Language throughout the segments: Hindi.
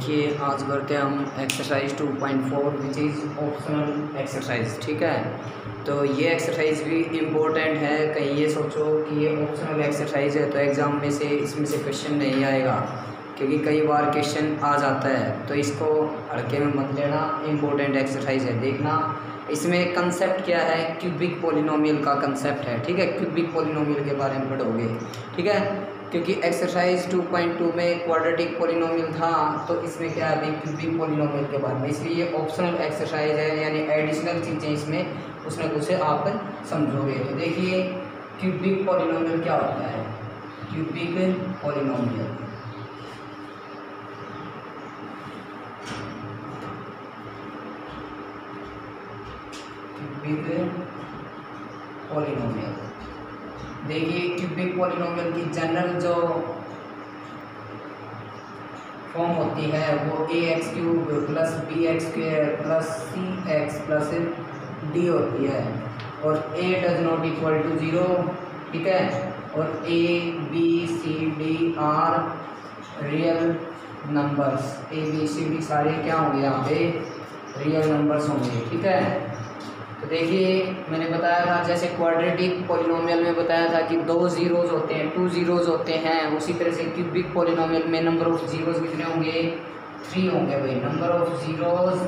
देखिए आज करते हैं हम exercise 2.4 which is optional exercise. ठीक है, तो ये एक्सरसाइज भी इम्पोर्टेंट है। कहीं ये सोचो कि ये ऑप्शनल एक्सरसाइज है तो एग्ज़ाम में से इसमें से क्वेश्चन नहीं आएगा, क्योंकि कई बार क्वेश्चन आ जाता है, तो इसको हल्के में मत लेना। इम्पोर्टेंट एक्सरसाइज है, देखना। इसमें कंसेप्ट क्या है, क्यूबिक पॉलिनोमियल का कंसेप्ट है। ठीक है, क्यूबिक पॉलिनोमियल के बारे में पढ़ोगे। ठीक है, क्योंकि एक्सरसाइज 2.2 में क्वाड्रेटिक पॉलिनोमियल था, तो इसमें क्या है अभी क्यूबिक पॉलिनोमियल के बारे में। इसलिए ये ऑप्शनल एक्सरसाइज है, यानी एडिशनल चीज़ें इसमें कुछ न कुछ आप समझोगे। तो देखिए क्यूबिक पॉलिनोमियल क्या होता है। क्यूबिक पॉलिनोमियल पॉलिनोमियल देखिए क्यूबिक पॉलिनोमियल की जनरल जो फॉर्म होती है वो ax³ plus bx² plus cx plus d होती है, और a does not equal to 0। ठीक है, और a b c d are real numbers. a b c d सारे क्या होंगे यहाँ पे, रियल नंबर्स होंगे। ठीक है, तो देखिए मैंने बताया था जैसे क्वाड्रेटिक पॉलिनोमियल में बताया था कि 2 ज़ीरोज़ होते हैं, 2 ज़ीरोज़ होते हैं। उसी तरह से क्यूबिक पॉलिनोमियल में नंबर ऑफ ज़ीरोज़ कितने होंगे, 3 होंगे भाई। नंबर ऑफ ज़ीरोज़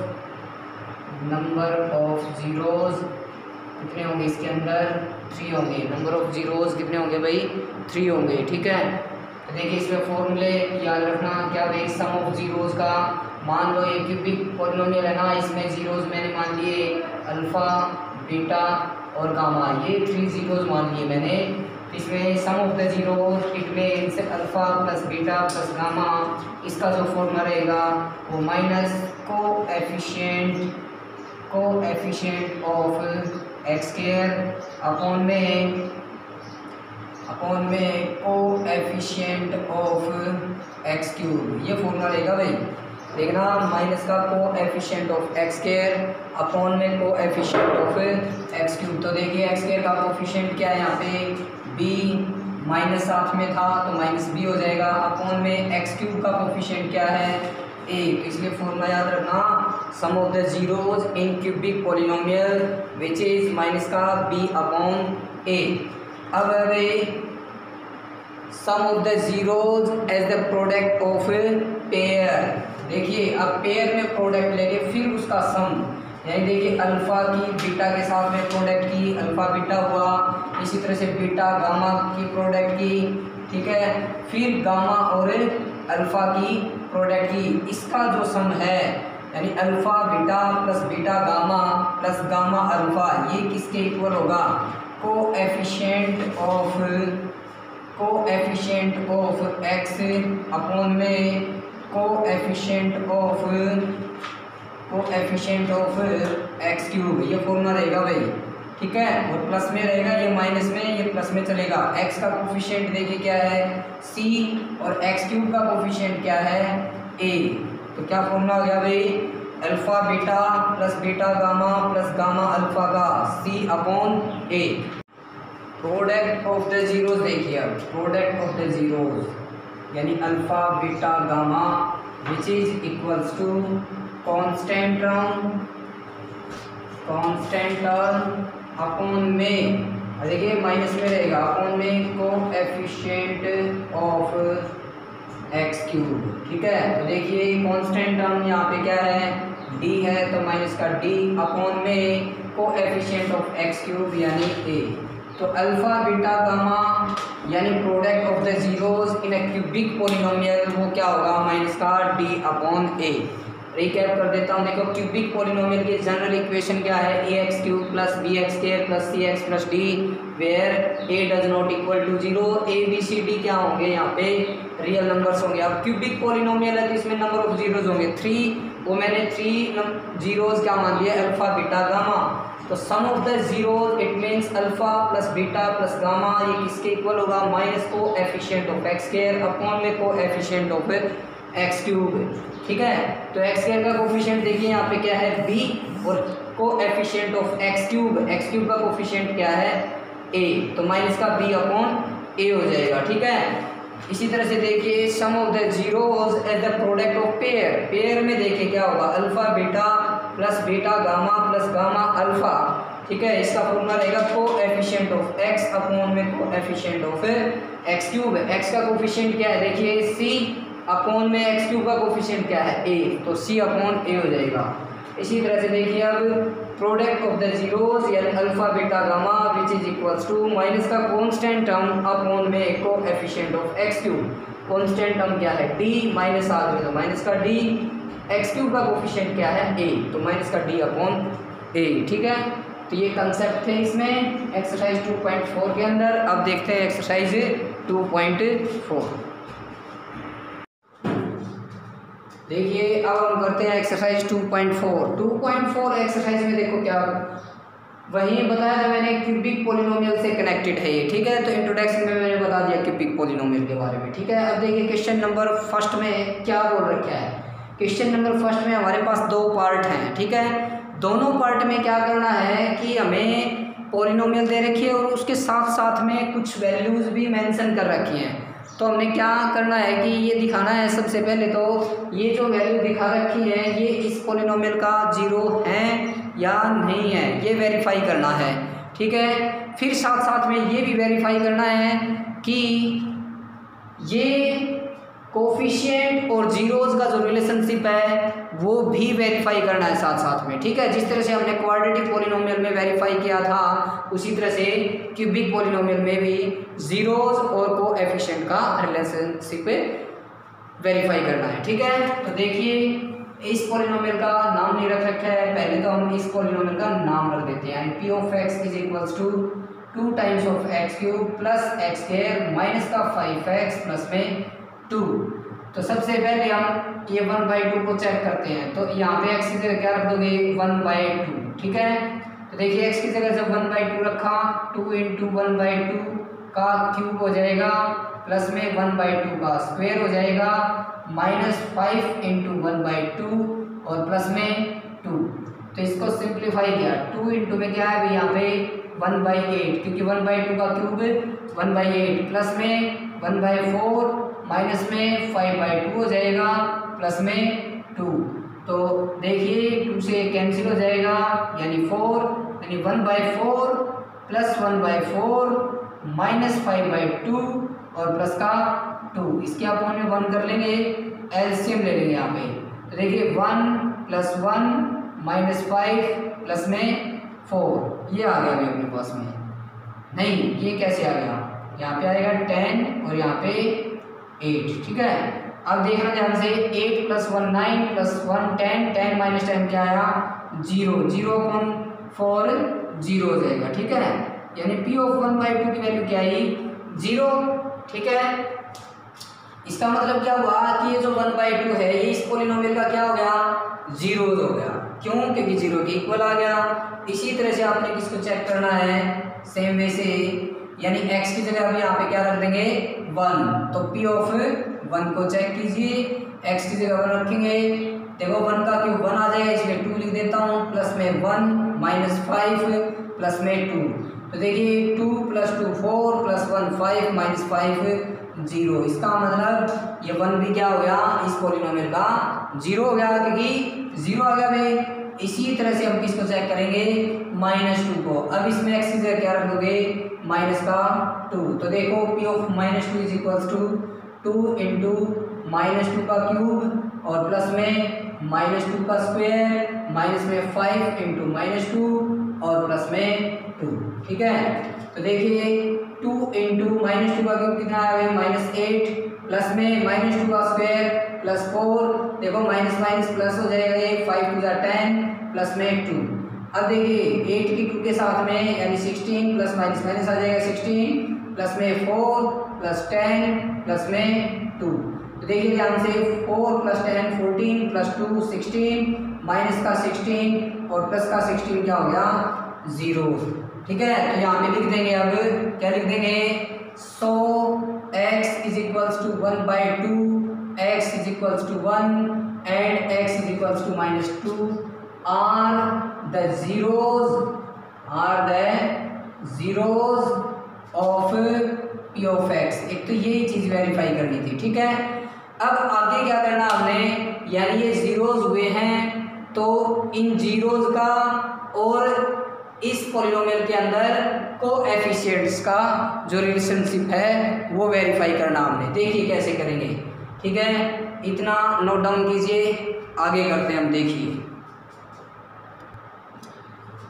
कितने होंगे इसके अंदर, 3 होंगे। नंबर ऑफ ज़ीरोज़ कितने होंगे भाई, 3 होंगे। ठीक है, तो देखिए इसमें फॉर्मूले याद रखना क्या भाई, सम ऑफ ज़ीरोज़ का। मान लो ये क्यूबिक पॉलिनोमियल है ना, इसमें ज़ीरोज़ मैंने मान लिए अल्फ़ा, बीटा और गामा, ये 3 ज़ीरोज़ मान लिए मैंने। इसमें sum of the zeros it means alpha plus beta plus gamma. इसका जो फॉर्मूला रहेगा वो minus coefficient of x² upon में कोएफिशिएंट ऑफ x³ ये फॉर्मूला रहेगा भाई। देखना, माइनस का कोएफिशिएंट ऑफ x² अपॉन में कोएफिशिएंट ऑफ x³। तो देखिए x² का कोएफिशिएंट क्या है यहाँ पे, b, माइनस साथ में था तो माइनस b हो जाएगा। अपॉन में x³ का कोएफिशिएंट क्या है, a। इसलिए फॉर्मूला याद रखना, sum of the zeros in cubic polynomial which is minus का b अपॉन a। अब भाई sum of the zeros as the product of pair. देखिए अब पेयर में प्रोडक्ट लेके फिर उसका सम, यानी देखिए अल्फ़ा की बीटा के साथ में प्रोडक्ट की, अल्फ़ा बीटा हुआ। इसी तरह से बीटा गामा की प्रोडक्ट की। ठीक है, फिर गामा और अल्फ़ा की प्रोडक्ट की। इसका जो सम है यानी alpha beta plus beta gamma plus gamma alpha, ये किसके इक्वल होगा, कोएफिशिएंट ऑफ x अपॉन में कोएफिशिएंट ऑफ x³। ये फॉर्मूला रहेगा भाई। ठीक है, और प्लस में रहेगा, ये माइनस में, ये प्लस में चलेगा। x का कोएफिशिएंट देखिए क्या है, c, और x³ का कोएफिशिएंट क्या है, a। तो क्या फॉर्मूला हो गया भाई, alpha beta plus beta gamma plus gamma alpha का c upon a। Product of the zeros देखिए, अब प्रोडक्ट ऑफ द ज़ीरोज़ यानी alpha beta gamma which is equals to constant term upon में, देखिए माइनस में रहेगा, अपॉन में कोएफिशिएंट ऑफ x³। ठीक है, तो देखिए कांस्टेंट टर्म यहाँ पे क्या है, d है, तो माइनस का d अपॉन में कोएफिशिएंट ऑफ x³ यानी a। तो अल्फ़ा बीटा गामा यानी product of the zeros in a cubic polynomial वो क्या होगा, माइनस का d अपॉन a। रिकैप कर देता हूँ, देखो क्यूबिक पॉलिनोमियल की जनरल इक्वेशन क्या है, ax³ plus bx² plus cx plus d where a does not equal to 0। a b c d क्या होंगे यहाँ पे, रियल नंबर्स होंगे। अब क्यूबिक पॉलिनोमियल है तो इसमें नंबर ऑफ ज़ीरोज़ होंगे 3, वो मैंने 3 ज़ीरोज़ क्या मान लिया, अल्फ़ा बीटा गामा। तो sum of the zeros it means alpha plus beta plus gamma, ये किसके इक्वल होगा, minus coefficient of x² upon में कोएफिशिएंट ऑफ x³। ठीक है, तो x² का कोएफिशिएंट देखिए यहाँ पे क्या है, b, और कोएफिशिएंट ऑफ x³ का कोएफिशिएंट क्या है, a। तो माइनस का b अपॉन a हो जाएगा। ठीक है, इसी तरह से देखिए sum of the zeros as the product of pair, pair में देखिए क्या होगा, alpha beta plus beta gamma plus gamma alpha, ठीक है। इसका फॉर्मूला रहेगा कोएफिशिएंट ऑफ एक्स अपॉन में coefficient of x cube. X का कोएफिशिएंट क्या है, देखिए सी अपॉन में एक्स क्यूब का कोएफिशिएंट क्या है ए, तो सी अपॉन ए हो जाएगा। इसी तरह से देखिए अब प्रोडक्ट ऑफ द जीरोज यानी alpha beta gamma which is equals to minus का कांस्टेंट टर्म अपॉन में coefficient of x cube. Constant term क्या है डी माइनस साथ में तो माइनस का डी, एक्स क्यूब का कोएफिशिएंट क्या है ए, तो माइनस का डी अपॉन ए, ठीक है। तो ये कंसेप्ट थे इसमें एक्सरसाइज 2.4 के अंदर। अब देखते हैं एक्सरसाइज 2.4। देखिए अब हम करते हैं एक्सरसाइज 2.4। 2.4 एक्सरसाइज में देखो क्या वही बताया था मैंने, क्यूबिक पॉलिनोमियल से कनेक्टेड है ये, ठीक है। तो इंट्रोडक्शन में मैंने बता दिया क्यूबिक पॉलिनोमियल के बारे में, ठीक है। अब देखिए क्वेश्चन नंबर फर्स्ट में क्या बोल रखा है। क्वेश्चन नंबर फर्स्ट में हमारे पास दो पार्ट हैं, ठीक है। दोनों पार्ट में क्या करना है कि हमें पॉलिनोमियल दे रखी है और उसके साथ साथ में कुछ वैल्यूज़ भी मेंशन कर रखी हैं। तो हमने क्या करना है कि ये दिखाना है सबसे पहले तो ये जो वैल्यू दिखा रखी है ये इस पॉलिनोमियल का जीरो है या नहीं है, ये वेरीफाई करना है, ठीक है। फिर साथ साथ में ये भी वेरीफाई करना है कि ये कोफिशिएंट और जीरोज़ का जो रिलेशनशिप है वो भी वेरीफाई करना है साथ साथ में, ठीक है। जिस तरह से हमने क्वाड्रेटिक पॉलिनोमियल में वेरीफाई किया था उसी तरह से क्यूबिक पॉलिनोमियल में भी जीरोज़ और कोएफिशिएंट का रिलेशनशिप वेरीफाई करना है, ठीक है। तो देखिए इस पॉलिनोमियल का नाम नहीं रख रखा है, पहले तो हम इस पॉलिनोमियल का नाम रख देते हैं। P of x is equals to 2 times of x cube plus x square minus का 5x प्लस में 2। तो सबसे पहले हम ये 1/2 को चेक करते हैं। तो यहाँ पे x की जगह क्या रख दोगे 1/2, ठीक है। तो देखिए x की जगह जब 1/2 रखा 2 × 1/2 का क्यूब हो जाएगा प्लस में 1/2 का स्क्वायर हो जाएगा माइनस 5 × 1/2 और प्लस में 2। तो इसको सिंप्लीफाई किया 2 × में क्या है यहाँ पे 1/8 क्योंकि 1/2 का क्यूब 1/8 प्लस में 1/4 माइनस में 5/2 हो जाएगा प्लस में 2। तो देखिए 2 से कैंसिल हो जाएगा यानी 4 यानी 1/4 प्लस 1/4 माइनस 5/2 और प्लस का 2। इसके अपॉन में 1 कर लेंगे, एलसीएम ले लेंगे यहाँ पे। तो देखिए 1 + 1 माइनस 5 प्लस में 4 ये आ गया अभी अपने पास में। नहीं ये कैसे आ गया, यहाँ पे आएगा 10 और यहाँ पे 8, ठीक है। अब देखना ध्यान से 8 + 1 9 + 1 10 10 - 10 क्या आया 0 0/4 0 हो जाएगा, ठीक है। यानी P ऑफ 1/2 की वैल्यू क्या आई 0, ठीक है। इसका मतलब क्या हुआ कि ये जो 1/2 है ये इस पॉलिनोमियल का क्या हो गया 0 हो गया। क्यों, क्योंकि 0 के इक्वल आ गया। इसी तरह से आपने किसको चेक करना है सेम वे से, यानी x की जगह अभी यहाँ पे क्या रख देंगे 1। तो P ऑफ 1 को चेक कीजिए, x की जगह 1 रखेंगे। देखो 1 का क्यूब 1 आ जाएगा इसलिए 2 लिख देता हूँ प्लस में 1 माइनस 5 प्लस में 2। तो देखिए 2 + 2 4 + 1 5 माइनस 5 0। इसका मतलब ये 1 भी क्या हो गया इस पॉलिनोमियल का 0 हो गया क्योंकि 0 आ गया भाई। इसी तरह से हम किसको चेक करेंगे -2 को। अब इसमें x की जगह क्या रख दोगे माइनस का 2। तो देखो P of -2 is equals to 2 × -2 का क्यूब और प्लस में -2 का स्क्वायर माइनस में 5 × -2 और प्लस में 2, ठीक है। तो देखिए 2 × -2 का क्यूब कितना आएगा -8 प्लस में -2 का स्क्वायर प्लस 4। देखो माइनस माइनस प्लस हो जाएगा ये 5 × 10 प्लस में 2। अब देखिए 8 की 2 के साथ में यानी 16 प्लस माइनस माइनस आ जाएगा 16 प्लस में 4 प्लस 10 प्लस में 2। तो देखिए ध्यान से 4 + 10 14 प्लस 2 16 माइनस का 16 और प्लस का 16 क्या हो गया 0, ठीक है। तो यहाँ पे लिख देंगे, अब क्या लिख देंगे so x is equals to 1/2 x is equals to 1 and x is equals to -2 are the zeros of P of x। एक एक तो यही चीज़ वेरीफाई करनी थी, ठीक है। अब आगे क्या करना हमने, यानी ये जीरोज हुए हैं तो इन जीरोज का और इस पॉलिनोमियल के अंदर कोएफिशिएंट्स का जो रिलेशनशिप है वो वेरीफाई करना हमने। देखिए कैसे करेंगे, ठीक है। इतना नोट डाउन कीजिए, आगे करते हैं हम। देखिए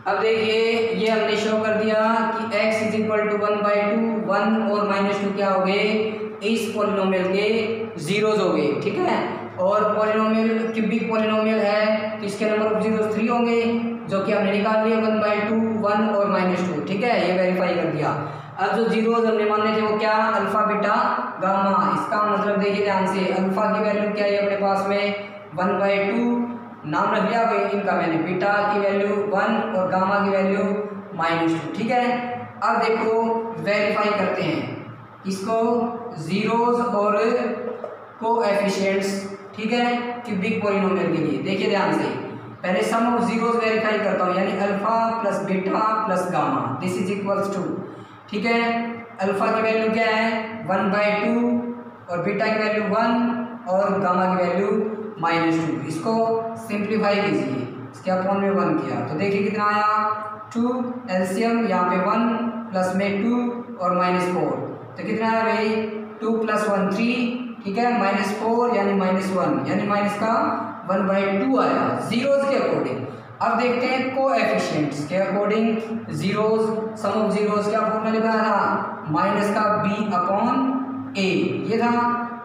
अब देखिए ये हमने शो कर दिया कि x इज इक्वल टू 1/2, 1 और -2 क्या हो गए, इस पॉलिनोमियल के जीरोज हो गए, ठीक है। और पॉलिनोमियल क्यूबिक पॉलिनोमियल है तो इसके नंबर ऑफ जीरोज 3 होंगे, जो कि हमने निकाल लिया 1/2, 1 और -2, ठीक है। ये वेरीफाई कर दिया। अब जो जीरोज हमने माने थे वो क्या, अल्फा बीटा गामा। इसका मतलब देखिए ध्यान से, अल्फा की वैल्यू क्या है अपने पास में 1/2, नाम रख लिया इनका मैंने, बीटा की वैल्यू 1 और गामा की वैल्यू -2, ठीक है। अब देखो वेरीफाई करते हैं इसको, जीरोज और कोएफिशिएंट्स, ठीक है, क्यूबिक पॉलिनोमियल के लिए। देखिए ध्यान से, पहले सम ऑफ जीरोज वेरीफाई करता हूँ, यानी alpha plus beta plus gamma, this is equals to, ठीक है। अल्फा की वैल्यू क्या है 1/2 और बीटा की वैल्यू 1 और गामा की वैल्यू -2। इसको सिंप्लीफाई कीजिए, इसके अपॉन में 1 किया तो देखिए कितना आया 2, एलसीएम यहाँ पे 1 प्लस में 2 और -4, तो कितना आया भाई 2 + 1 3, ठीक है, -4 यानी -1 यानी माइनस का 1/2 आया जीरोज के अकॉर्डिंग। अब देखते हैं कोएफिशिएंट्स के according zeros, sum of zeros क्या फॉर्मूला लिखा था, माइनस का b/a, ये था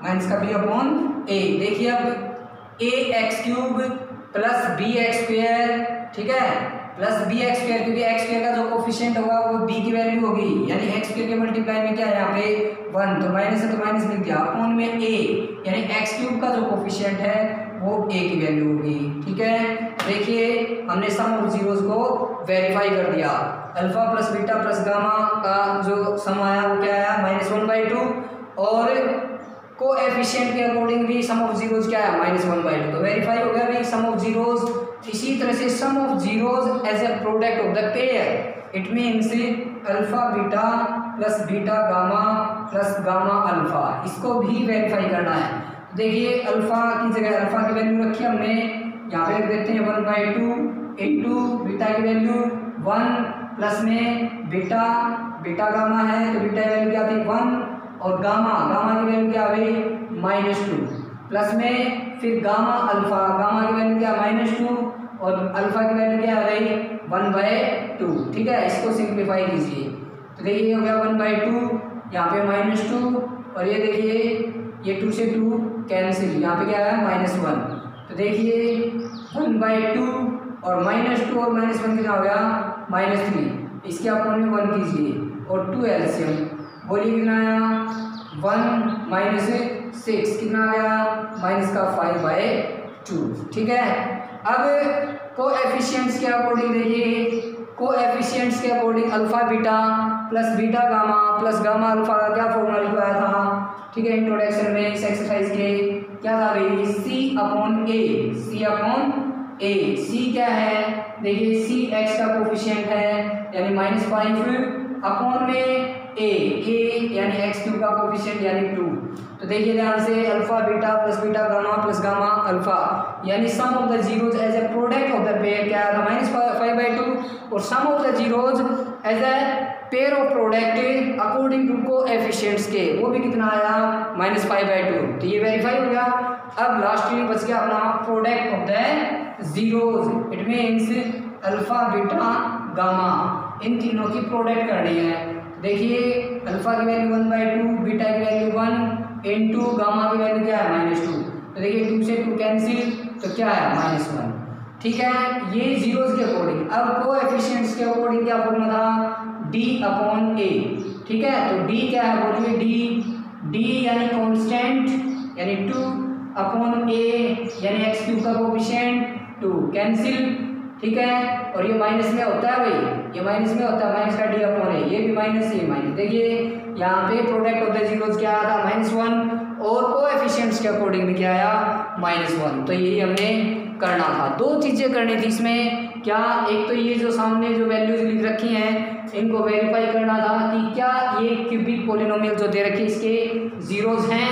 माइनस का b/a। देखिए अब ax³ प्लस bx², ठीक है, प्लस bx², क्योंकि x² का जो कोफिशिएंट होगा वो b की वैल्यू होगी, यानी x² के मल्टीप्लाई में क्या है यहाँ पे 1, तो माइनस है तो माइनस लिख दिया, अपॉन में a, यानी x³ का जो कोफिशिएंट है वो a की वैल्यू होगी, ठीक है। देखिए हमने सम ऑफ जीरोज को वेरीफाई कर दिया, alpha plus beta plus gamma का जो सम आया वो क्या आया -1/2, और कोएफिशिएंट के अकॉर्डिंग भी सम ऑफ जीरोज क्या है -1/2, तो वेरीफाई हो गया भाई सम ऑफ जीरोज। इसी तरह से sum of zeros as a product of the pair, it means alpha beta plus beta gamma plus gamma alpha, इसको भी वेरीफाई करना है। देखिए अल्फा की जगह अल्फा की वैल्यू रखी हमने, यहाँ पे रख देते हैं 1/2 इंटू बीटा की वैल्यू 1 प्लस में बीटा गामा है तो बीटा की वैल्यू क्या थी 1, और गामा की वैल्यू क्या हुई -2, प्लस में फिर गामा की वैल्यू क्या -2 और अल्फा की वैल्यू क्या आ गई 1/2, ठीक है। इसको सिंप्लीफाई कीजिए तो देखिए हो गया 1/2, यहाँ पे -2, और ये देखिए ये 2 से 2 कैंसिल, यहाँ पे क्या है -1, तो देखिए 1/2 और -2 और -1 कितना हो गया -3, इसके अपॉन में 1 कीजिए और 2 एलसीएम, बोलिए कितना आया 1 - 6, कितना आ गया -5/2, ठीक है। अब कोएफिशिएंट्स के अकॉर्डिंग देखिए, कोएफिशिएंट्स के according alpha beta plus beta gamma plus gamma alpha का क्या फॉर्मूला लिखवाया था, ठीक है, इंट्रोडक्शन में इस एक्सरसाइज के क्या था भाई C/A, C क्या है, देखिए C x का कोफिशिएंट है यानी -5 अपॉन में a यानी x³ का कोफिशिएंट यानी 2, तो देखिए ध्यान से alpha beta plus gamma alpha, यानी sum of the zeros as a product of the pair क्या था -5/2, और sum of the zeros as a pair of product according to coefficients के, वो भी कितना आया -5/2, तो ये वेरीफाई हो गया। अब लास्टली बच गया अपना product of the zeros, it means alpha beta gamma, इन तीनों की प्रोडक्ट करनी है। देखिए अल्फा की वैल्यू 1/2, बीटा की वैल्यू 1 इंटू गामा की वैल्यू क्या है -2, तो देखिए 2 से 2 कैंसिल, तो क्या है -1, ठीक है। ये जीरोज के अकॉर्डिंग। अब कोएफिशिएंट्स के अकॉर्डिंग क्या फॉर्मूला था D/A, ठीक है, तो D क्या है बोलिए, D यानी कांस्टेंट यानी 2 अपॉन A यानी x³ का कोफिशिएंट 2 कैंसिल, ठीक है, और ये माइनस में होता है भाई, ये माइनस में होता है, माइनस का D/A, ये भी माइनस, ये माइनस। देखिए यहाँ पे प्रोडक्ट ऑफ द जीरोज क्या आया था -1, और कोएफिशिएंट्स के अकॉर्डिंग भी क्या आया -1, तो यही हमने करना था। दो चीज़ें करनी थी इसमें, क्या एक तो ये जो सामने जो वैल्यूज लिख रखी हैं इनको वेरीफाई करना था कि क्या ये क्यूबिक पॉलिनोमियल जो दे रखी है इसके जीरोज हैं।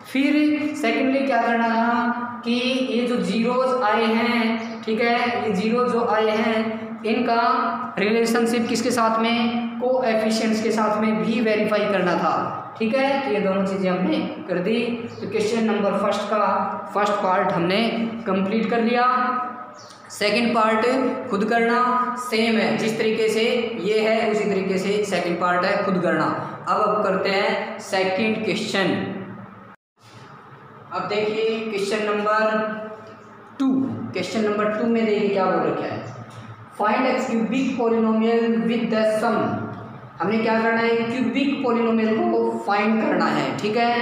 फिर सेकेंडली क्या करना था कि ये जो जीरोज आए हैं, ठीक है, ये जीरो जो आए हैं इनका रिलेशनशिप किसके साथ में, कोएफिशिएंट्स के साथ में भी वेरीफाई करना था, ठीक है। तो ये दोनों चीज़ें हमने कर दी। तो क्वेश्चन नंबर फर्स्ट का फर्स्ट पार्ट हमने कंप्लीट कर लिया। सेकंड पार्ट खुद करना सेम है, जिस तरीके से ये है उसी तरीके से सेकंड पार्ट है खुद करना। अब करते हैं सेकंड क्वेश्चन। अब देखिए क्वेश्चन नंबर 2। क्वेश्चन नंबर 2 में देखिए क्या बोल रखा है, find a cubic polynomial with the sum. हमने क्या करना है, क्यूबिक पॉलिनोमियल को फाइंड करना है, ठीक है।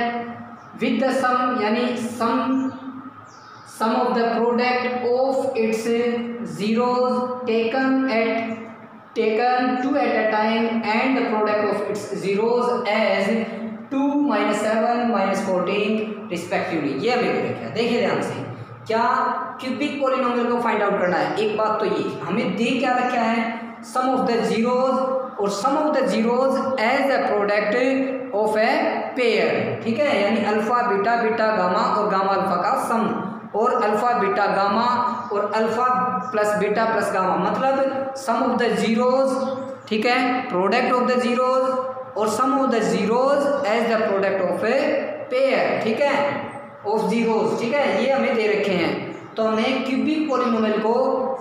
विद द सम यानी sum of the product of its zeros taken two at a time and the product of its zeros as 2, -7, -14 respectively. ये हमें दे रखा है, देखिए ध्यान से, क्या क्यूबिक पॉलिनोमियल को फाइंड आउट करना है। एक बात तो ये हमें दे क्या रखा है, सम ऑफ द जीरोज और sum of the zeros as a product of a pair, ठीक है, यानी अल्फा बीटा बीटा गामा और गामा अल्फा का सम, और अल्फा बीटा गामा और alpha plus beta plus gamma, मतलब सम ऑफ द जीरोज, ठीक है, प्रोडक्ट ऑफ द जीरोज और sum of the zeros as the product of a pair, ठीक है, ऑफ जीरोज, ठीक है, ये हमें दे रखे हैं। तो हमें क्यूबिक पॉलिनोमियल को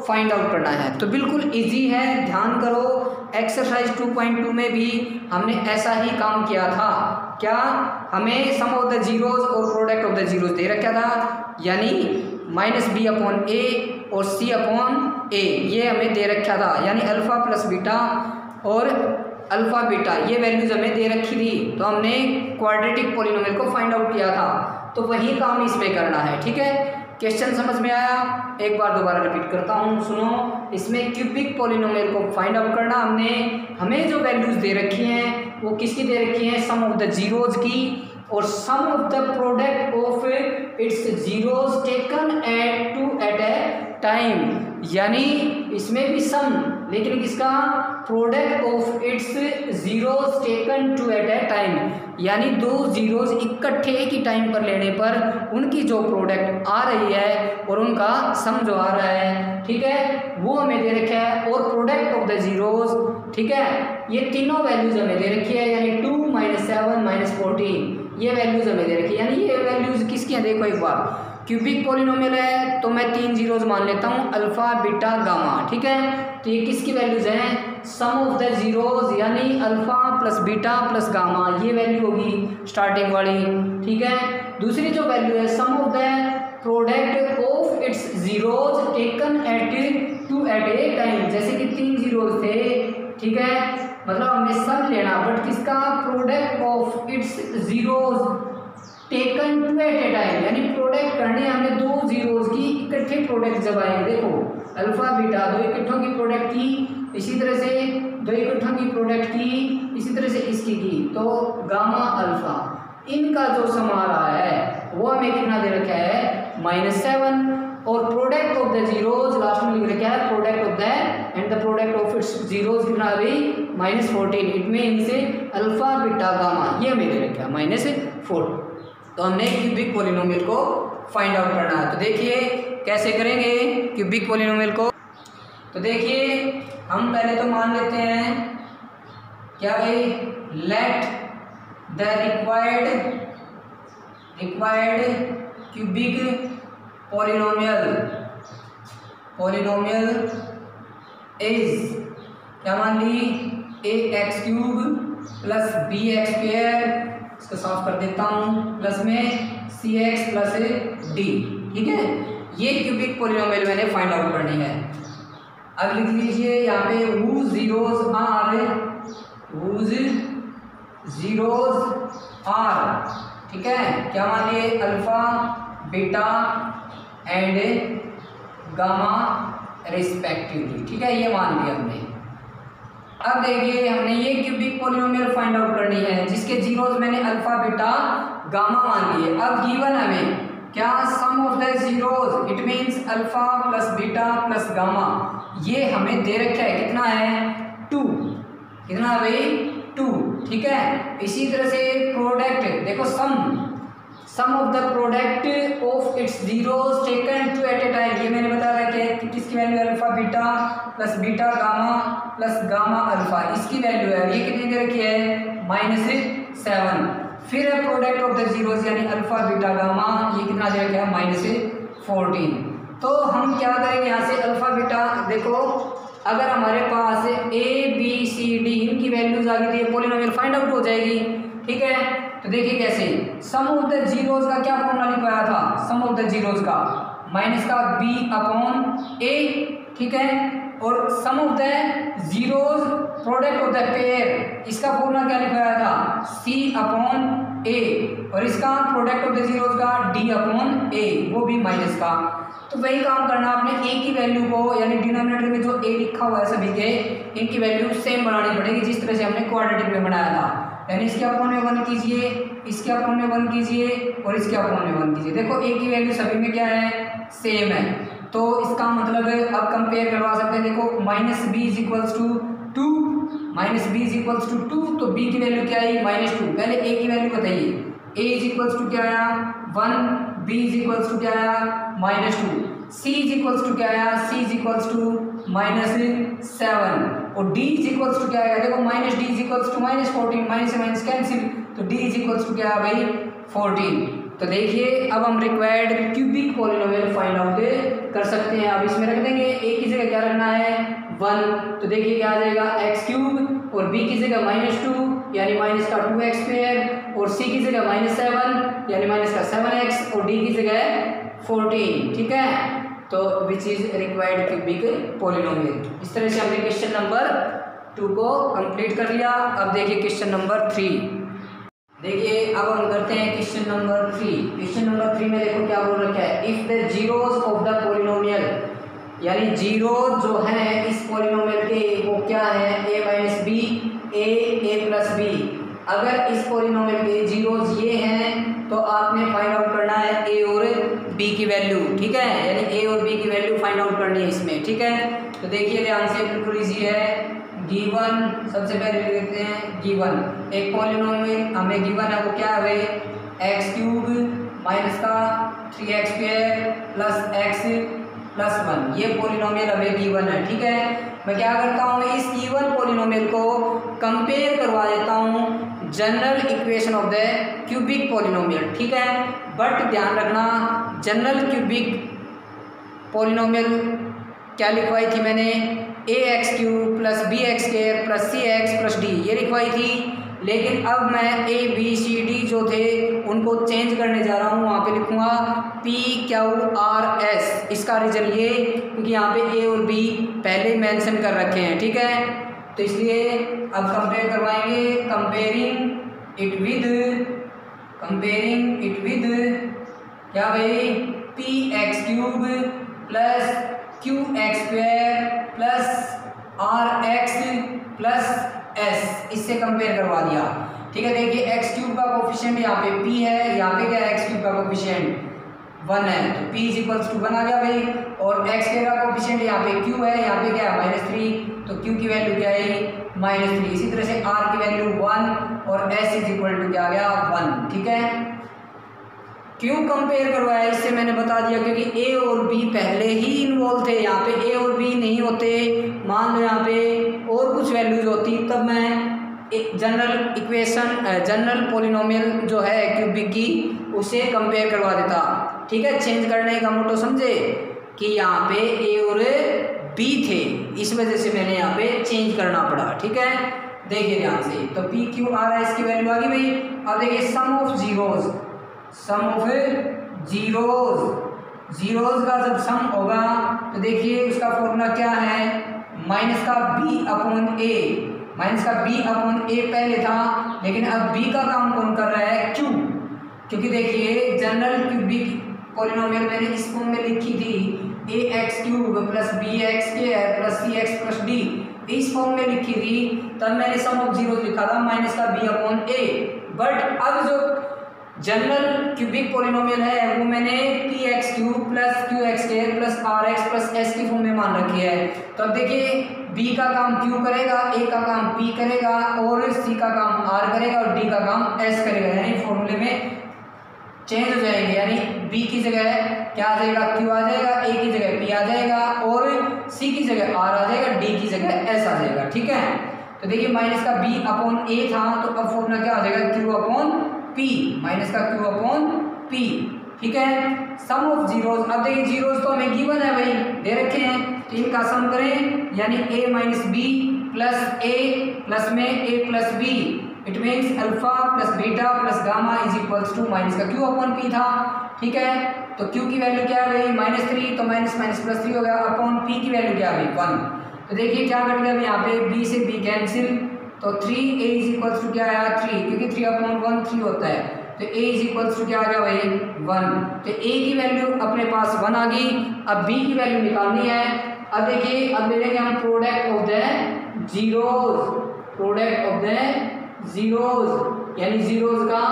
फाइंड आउट करना है। तो बिल्कुल इजी है, ध्यान करो, एक्सरसाइज 2.2 में भी हमने ऐसा ही काम किया था। क्या हमें सम ऑफ द जीरोज और प्रोडक्ट ऑफ द जीरोज दे रखा था, यानी -b/a और c/a ये हमें दे रखा था, यानी अल्फा प्लस बीटा और अल्फा बीटा ये वैल्यूज हमें दे रखी थी। तो हमने क्वाड्रेटिक पॉलिनोमियल को फाइंड आउट किया था, तो वही काम इसमें करना है, ठीक है। क्वेश्चन समझ में आया, एक बार दोबारा रिपीट करता हूँ, सुनो। इसमें क्यूबिक पॉलिनोमियल को फाइंड आउट करना, हमें जो वैल्यूज दे रखी हैं वो किसकी दे रखी हैं, सम ऑफ द जीरोज की और sum of the product of its zeros taken at a time, यानी इसमें भी सम, लेकिन किसका, product of its zeros taken two at a time, यानी दो जीरोज इकट्ठे एक ही टाइम पर लेने पर उनकी जो प्रोडक्ट आ रही है और उनका सम जो आ रहा है, ठीक है, वो हमें दे रखा है। और प्रोडक्ट ऑफ द जीरोज, ठीक है, ये तीनों वैल्यूज हमें दे रखी है, यानी 2, -7, -14 ये वैल्यूज हमें दे रखी है। यानी ये वैल्यूज किसकी हैं, देखो एक बार, क्यूबिक पॉलिनोमियल है तो मैं 3 जीरोज मान लेता हूँ, अल्फा बीटा गामा, ठीक है। तो ये किसकी वैल्यूज हैं, सम ऑफ द जीरोज, यानी alpha plus beta plus gamma, ये वैल्यू होगी स्टार्टिंग वाली, ठीक है। दूसरी जो वैल्यू है, sum of the product of its zeros taken at a time, जैसे कि 3 जीरोज थे, ठीक है, मतलब हमने सम लेना, बट किसका, product of its zeros taken two at a time, यानी प्रोडक्ट करने हमने 2 जीरोज की इकट्ठे प्रोडक्ट जब आए, देखो अल्फा बीटा 2 इकट्ठों की प्रोडक्ट की, इसी तरह से 2 इकट्ठों की प्रोडक्ट की, इसी तरह से इसकी की, तो गामा अल्फा इनका जो सम आ रहा है वो हमें कितना दे रखा है, -7, और product of the zeros last में लिख रखा है, product of the end the product of its zeros कितना आ गई, -14। It means alpha beta gamma ये हमें दे रखा है -4। तो हमने क्यूबिक पॉलिनोमियल को फाइंड आउट करना है। तो देखिए कैसे करेंगे क्यूबिक पॉलिनोमियल को। तो देखिए हम पहले तो मान लेते हैं क्या भाई, let the required cubic polynomial is, क्या मान ली, ax³ प्लस bx², इसको साफ कर देता हूँ, प्लस में cx प्लस d, ठीक है। ये क्यूबिक पॉलिनोमियल मैंने फाइंड आउट करनी है। अब लिख लीजिए यहाँ पे whose zeros are, ठीक है, क्या मान लिए, alpha beta and gamma respectively, ठीक है, ये मान लिया हमने। अब देखिए हमने ये क्यूबिक पॉलिनोमियल फाइंड आउट करनी है जिसके जीरोज मैंने अल्फा बीटा गामा मान लिए। अब गिवन हमें क्या sum of the zeros it means alpha plus beta plus gamma, ये हमें दे रखा है कितना है 2, कितना है भाई 2, ठीक है। इसी तरह से प्रोडक्ट देखो sum of the product of its zeros taken two at a time, ये मैंने बता रखा है कि किसकी value alpha beta plus beta gamma plus gamma alpha, इसकी वैल्यू है, ये कितनी दे रखी है -7। फिर है प्रोडक्ट ऑफ द जीरोज यानी अल्फा बीटा गामा, ये कितना दे रखा है -14। तो हम क्या करेंगे यहाँ से अल्फा बीटा, देखो अगर हमारे पास ए बी सी डी इनकी वैल्यूज आ गई तो पॉलिनोमियल फाइंड आउट हो जाएगी, ठीक है। तो देखिए कैसे, सम ऑफ द जीरोज का क्या फॉर्मूला लिखवाया था, सम ऑफ द जीरोज का माइनस का बी अपॉन ए, ठीक है। और sum of the zeros product of the pair, इसका फॉर्मूला क्या लिखवाया था सी अपॉन ए, और इसका प्रोडक्ट ऑफ द जीरोज का डी अपॉन ए, वो भी माइनस का। तो वही काम करना आपने, ए की वैल्यू को यानी डिनोमिनेटर में जो ए लिखा हुआ है सभी के, इनकी वैल्यू सेम बनानी पड़ेगी जिस तरह से हमने क्वाड्रेटिक में बनाया था, यानी इसके अपॉन में 1 कीजिए, इसके अपॉन में 1 कीजिए और इसके अपॉन में 1 कीजिए। देखो ए की वैल्यू सभी में क्या है सेम है, तो इसका मतलब अब कंपेयर करवा सकते हैं। देखो -b = 2, -b = 2, तो b की वैल्यू क्या आई -2। पहले a की वैल्यू बताइए, a = क्या आया 1, b = क्या आया -2, c = क्या आया, c = -7 और d = क्या आएगा, देखो -d = -14, माइनस से माइनस कैंसिल, तो d = क्या है भाई 14। तो देखिए अब हम required cubic polynomial find out कर सकते हैं। अब इसमें रख देंगे a की जगह क्या रखना है 1, तो देखिए क्या आ जाएगा x³ और b की जगह -2 यानी माइनस का 2x² और c की जगह -7 यानी माइनस का 7x और d की जगह 14, ठीक है। तो which is required cubic polynomial. इस तरह से हमने क्वेश्चन नंबर 2 को कंप्लीट कर लिया। अब देखिए क्वेश्चन नंबर 3, देखिए अब हम करते हैं क्वेश्चन नंबर 3। क्वेश्चन नंबर 3 में देखो क्या बोल रखा है, if the zeros of the polynomial, यानी जीरो जो है इस पॉलिनोमियल के वो क्या है a - b a + b। अगर इस पॉलिनोमियल के जीरोज ये हैं तो आपने फाइंड आउट करना है a और b की वैल्यू, ठीक है, यानी a और b की वैल्यू फाइंड आउट करनी है इसमें, ठीक है। तो देखिए ध्यान से, बिल्कुल इजी है। गिवन सबसे पहले लिखते हैं, गिवन एक पॉलिनोमियल हमें गिवन है, वो क्या है भाई x³ माइनस का 3x² प्लस x प्लस 1, ये पॉलिनोमियल हमें गिवन है, ठीक है। मैं क्या करता हूँ, इस गिवन पॉलिनोमियल को कंपेयर करवा देता हूँ general equation of the cubic polynomial, ठीक है। बट ध्यान रखना, जनरल क्यूबिक पॉलिनोमियल क्या लिखवाई थी मैंने, ax³ plus bx² plus cx plus d, ये लिखवाई थी। लेकिन अब मैं a b c d जो थे उनको चेंज करने जा रहा हूँ, वहाँ पे लिखूँगा p q r s। इसका रीजन ये क्योंकि यहाँ पे a और b पहले मेंशन कर रखे हैं, ठीक है। तो इसलिए अब कंपेयर करवाएंगे, कंपेयरिंग इट विद क्या भाई px³ plus qx² plus rx plus s, इससे कंपेयर करवा दिया, ठीक है। देखिए x³ का कोफिशिएंट यहाँ पे p है, यहाँ पे क्या है x³ का कोफिशिएंट 1 है, तो p = 1 आ गया भाई। और x का कोफिशिएंट यहाँ पे q है, यहाँ पे क्या है -3, तो q की वैल्यू क्या है -3। इसी तरह से r की वैल्यू 1 और s = क्या आ गया 1, ठीक है। क्यों कंपेयर करवाया, इससे मैंने बता दिया क्योंकि a और b पहले ही इन्वॉल्व थे। यहाँ पे a और b नहीं होते, मान लो यहाँ पे और कुछ वैल्यूज होती, तब मैं एक जनरल पॉलिनोमियल जो है क्यूबिक की उसे कंपेयर करवा देता, ठीक है। चेंज करने का मोटो समझे कि यहाँ पे a और b थे, इस वजह से मैंने यहाँ पे चेंज करना पड़ा, ठीक है। देखिए ध्यान से, तो p q r s की वैल्यू आ गई भाई। अब देखिए सम ऑफ जीरोज का जब सम होगा तो देखिए उसका फॉर्मूला क्या है, माइनस का b अपॉन ए पहले था, लेकिन अब b का काम कौन कर रहा है q, क्योंकि देखिए जनरल क्यूबिक पॉलिनोमियल मैंने इस फॉर्म में लिखी थी ax³ plus bx² plus cx plus d, इस फॉर्म में लिखी थी, तब मैंने सम ऑफ जीरोज लिखा था माइनस का b अपॉन ए। बट अब जो जनरल क्यूबिक पोलिनोमियल है वो मैंने p x cube plus q x square plus r x plus s की फॉर्म में मान रखी है। तो अब देखिए बी का काम क्यू करेगा, ए का काम पी करेगा और सी का काम आर करेगा और डी का काम एस करेगा, यानी फॉर्मूले में चेंज हो जाएंगे। यानी बी की जगह क्या आ जाएगा, क्यू आ जाएगा, ए की जगह पी आ जाएगा और सी की जगह आर आ जाएगा, डी की जगह एस आ जाएगा। ठीक है, तो देखिए माइनस का बी अपॉन ए था तो अब फॉर्मूला क्या आ जाएगा, क्यू अपॉन पी, माइनस का क्यू अपॉन पी। ठीक है, सम ऑफ जीरोस, अब देखिए जीरोस तो हमें गिवन है भाई, दे रखे हैं, तो इनका सम करें यानी a minus b plus a plus में a plus b, it means alpha plus beta plus gamma is equals to minus का क्यू अपॉन पी था। ठीक है, तो क्यू की वैल्यू क्या है भाई -3, तो माइनस माइनस प्लस 3 हो गया, अपॉन पी की वैल्यू क्या है भाई 1। तो देखिए क्या कट गया यहाँ पे बी से बी कैंसिल, तो 3 ए इज इक्वल्स टू क्या आया 3, क्योंकि 3 अपॉन 1 3 होता है, तो ए इज इक्वल्स टू क्या आ गया भाई 1। तो ए की वैल्यू अपने पास 1 आ गई। अब बी की वैल्यू निकालनी है। अब देखिए अब ले लेंगे हम product of the zeros, product of the zeros यानी जीरोस का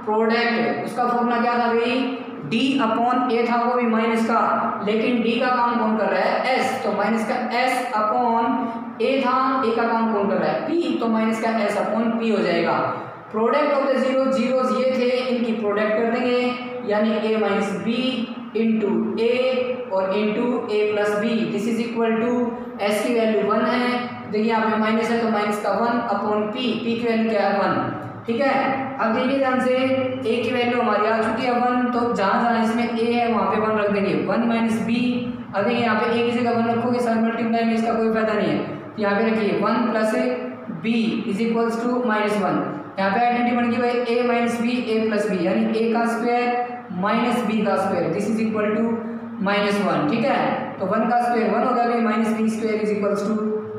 प्रोडक्ट, उसका फॉर्मूला क्या था भाई डी अपॉन ए था, वो भी माइनस का, लेकिन डी का काम कौन कर रहा है एस, तो माइनस का एस अपॉन ए था, ए का काम कौन कर रहा है पी, तो माइनस का एस अपॉन पी हो जाएगा। Product of the zero, zeros ये थे, इनकी प्रोडक्ट कर देंगे यानी a minus b into a और into a plus b, this is equal to s की वैल्यू 1 है, देखिए यहाँ पे माइनस है तो माइनस का 1 अपॉन पी, पी की वैल्यू क्या है 1। ठीक है, अब देखिए ध्यान से ए की वैल्यू हमारी आ चुकी है 1, तो जहाँ जहाँ इसमें ए है वहाँ पे 1 रख देंगे, 1 माइनस बी। अब देखिए यहाँ पे ए की जगह 1 रखोगे, सर मल्टीप्लाई में इसका कोई फायदा नहीं है, तो यहाँ पे रखिए 1 plus b is equals to -1। यहाँ पे आइडेंटिटी बन गई भाई a minus b a plus b, यानी ए का स्क्वायर माइनस बी का square, this is equal to -1। ठीक है, तो 1 का स्क्वायर 1 होगा, minus b square is equals to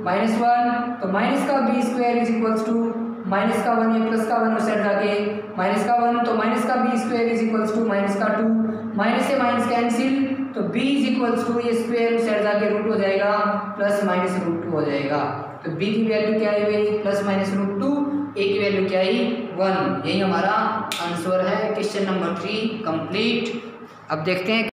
-1, तो माइनस का b square is equals to minus का 1, ये प्लस का 1 साइड जाके माइनस का 1, तो माइनस का b square is equals to minus का 2, माइनस से माइनस कैंसिल, तो b इज इक्वल्स टू ये स्क्वायर साइड जाके रूट हो जाएगा, प्लस माइनस √2 हो जाएगा। तो b की वैल्यू क्या है भाई प्लस माइनस √2, a की वैल्यू क्या है 1। यही हमारा आंसर है क्वेश्चन नंबर 3 कंप्लीट। अब देखते हैं